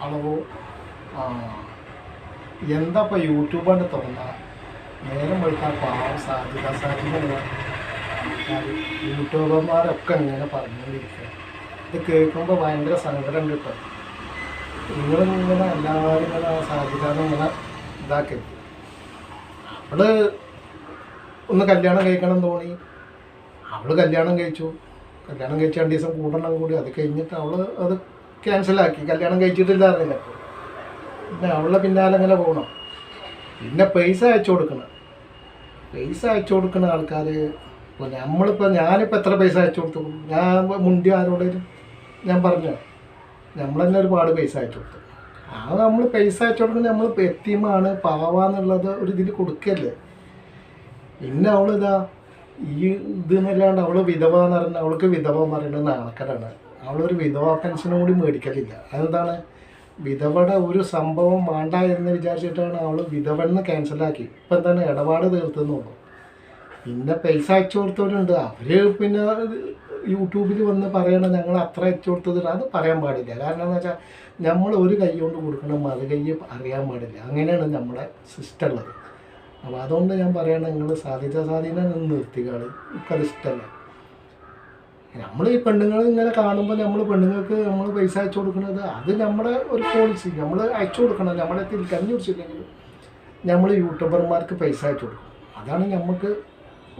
Hello. ആ, എന്താ ഇപ്പോൾ യൂട്യൂബാണ്ട് തുറന്ന നേരം വിളിക്കാൻ പാവം സാധ്യത യൂട്യൂബർമാരൊക്കെ ഇങ്ങനെ പറഞ്ഞുകൊണ്ടിരിക്കുക. ഇത് കേൾക്കുമ്പോൾ ഭയങ്കര സങ്കടം കിട്ടും. നിങ്ങളിങ്ങനെ എല്ലാവരും ഇങ്ങനെ സാധ്യത ഇങ്ങനെ ഇതാക്കരുത്. അവള് ഒന്ന് കല്യാണം കഴിക്കണം തോന്നി, അവള് കല്യാണം കഴിച്ചു. കല്യാണം കഴിച്ച് 2 ദിവസം കൂടണം കൂടി, അത് കഴിഞ്ഞിട്ട് അവള് അത് ക്യാൻസലാക്കി. കല്യാണം കഴിച്ചിട്ടില്ല അറിയില്ല. പിന്നെ അവളുടെ പിന്നാലെ അങ്ങനെ പോകണം. പിന്നെ പൈസ അയച്ചു കൊടുക്കുന്ന ആൾക്കാർ ഇപ്പോൾ ഞാനിപ്പോൾ എത്ര പൈസ അയച്ചു കൊടുത്തു? ഞാൻ മുൻപ് ആരോടേലും ഞാൻ പറഞ്ഞു, നമ്മൾ തന്നെ ഒരുപാട് പൈസ അയച്ചു കൊടുത്തു. നമ്മൾ പൈസ അയച്ചു കൊടുക്കുന്നത് നമ്മൾ എത്തിമാണ് പാവാന്നുള്ളത് ഒരു ഇതിൽ കൊടുക്കല്ലേ. പിന്നെ അവളിതാ ഈ ഇതെന്നല്ലാണ്ട് അവൾ വിധവ എന്ന് പറഞ്ഞാൽ അവൾക്ക് വിധവ പറയുന്നത് നാണക്കേടാണ്. അവളൊരു വിധവ പെൻഷനും കൂടി മേടിക്കലില്ല. അതെന്താണ്? വിധവയുടെ ഒരു സംഭവം വേണ്ട എന്ന് വിചാരിച്ചിട്ടാണ് അവൾ വിധവന്ന് ക്യാൻസലാക്കി. ഇപ്പം എന്താണ് ഇടപാട് തീർത്തുന്നുള്ളൂ. പിന്നെ പൈസ അയച്ചു കൊടുത്തവരുണ്ട്, അവർ പിന്നെ യൂട്യൂബിൽ വന്ന് പറയണം ഞങ്ങൾ അത്ര അയച്ചു കൊടുത്തത്. അത് പറയാൻ പാടില്ല. കാരണം എന്ന് വെച്ചാൽ നമ്മൾ ഒരു കൈ കൊണ്ട് കൊടുക്കണം, മറു കൈ അറിയാൻ പാടില്ല. അങ്ങനെയാണ് നമ്മുടെ സിസ്റ്റം ഉള്ളത്. അപ്പോൾ അതുകൊണ്ട് ഞാൻ പറയണം, നിങ്ങൾ സ്വാധീനം നിർത്തിക്കാളി. എനിക്കത് ഇഷ്ടമല്ല. നമ്മൾ ഈ പെണ്ണുങ്ങൾ ഇങ്ങനെ കാണുമ്പോൾ നമ്മൾ പെണ്ണുങ്ങൾക്ക് നമ്മൾ പൈസ അയച്ചു കൊടുക്കുന്നത് അത് നമ്മുടെ ഒരു പോളിസി. നമ്മൾ അയച്ചു കൊടുക്കണം. നമ്മളെ തിരിക്കഞ്ഞു കുറിച്ചില്ലെങ്കിലും നമ്മൾ യൂട്യൂബർമാർക്ക് പൈസ അയച്ചു കൊടുക്കും. അതാണ് നമുക്ക്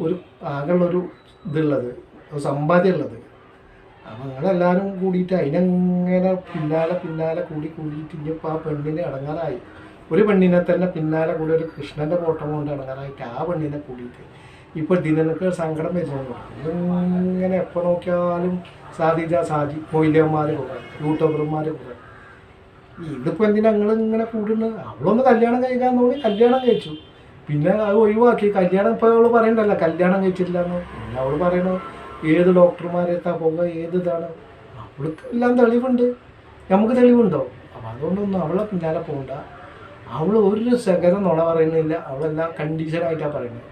ഒരു ആകെയുള്ളൊരു ഇതുള്ളത്, ഒരു സമ്പാദ്യമുള്ളത്. അപ്പോൾ നിങ്ങളെല്ലാവരും കൂടിയിട്ട് അതിനെങ്ങനെ പിന്നാലെ കൂടിയിട്ട് ഇനിയിപ്പോൾ ആ പെണ്ണിനെ അടങ്ങാറായി. ഒരു പെണ്ണിനെ തന്നെ പിന്നാലെ കൂടി ഒരു കൃഷ്ണൻ്റെ ഫോട്ടോ കൊണ്ട് അടങ്ങാറായിട്ട് ആ പെണ്ണിനെ കൂടിയിട്ട് ഇപ്പോൾ ഇതിനൊക്കെ സങ്കടം വരുന്നുണ്ട്. ഇങ്ങനെ എപ്പോൾ നോക്കിയാലും സാജി മൊയിലന്മാർ കുറേ, യൂട്യൂബർമാർ കുറേ. ഇതിപ്പോൾ എന്തിനാ ഇങ്ങനെ കൂടുന്നത്? അവളൊന്ന് കല്യാണം കഴിക്കാൻ തോന്നി കല്യാണം കഴിച്ചു, പിന്നെ അത് ഒഴിവാക്കി. കല്യാണം ഇപ്പോൾ അവൾ പറയണ്ടല്ലോ കല്യാണം കഴിച്ചിട്ടില്ല എന്ന്. പിന്നെ അവൾ പറയണു ഏത് ഡോക്ടർമാരെത്താ പോകുക, ഏത് ഇതാണ്. അവൾക്ക് എല്ലാം തെളിവുണ്ട്, നമുക്ക് തെളിവുണ്ടോ? അപ്പം അതുകൊണ്ടൊന്നും അവളെ പിന്നാലെ പോകണ്ട. അവൾ ഒരു സെക്കൻഡ് നുണ പറയുന്നില്ല, അവളെല്ലാം കണ്ടീഷനായിട്ടാണ് പറയുന്നത്.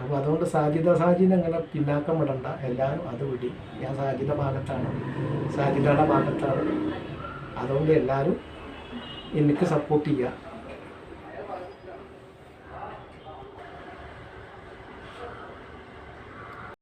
അപ്പോൾ അതുകൊണ്ട് സാജിദ അങ്ങനെ പിന്നാക്കം വിടണ്ട. എല്ലാവരും അത് വിടി. ഞാൻ സാജിദയുടെ ഭാഗത്താണ്. അതുകൊണ്ട് എല്ലാവരും എനിക്ക് സപ്പോർട്ട് ചെയ്യുക.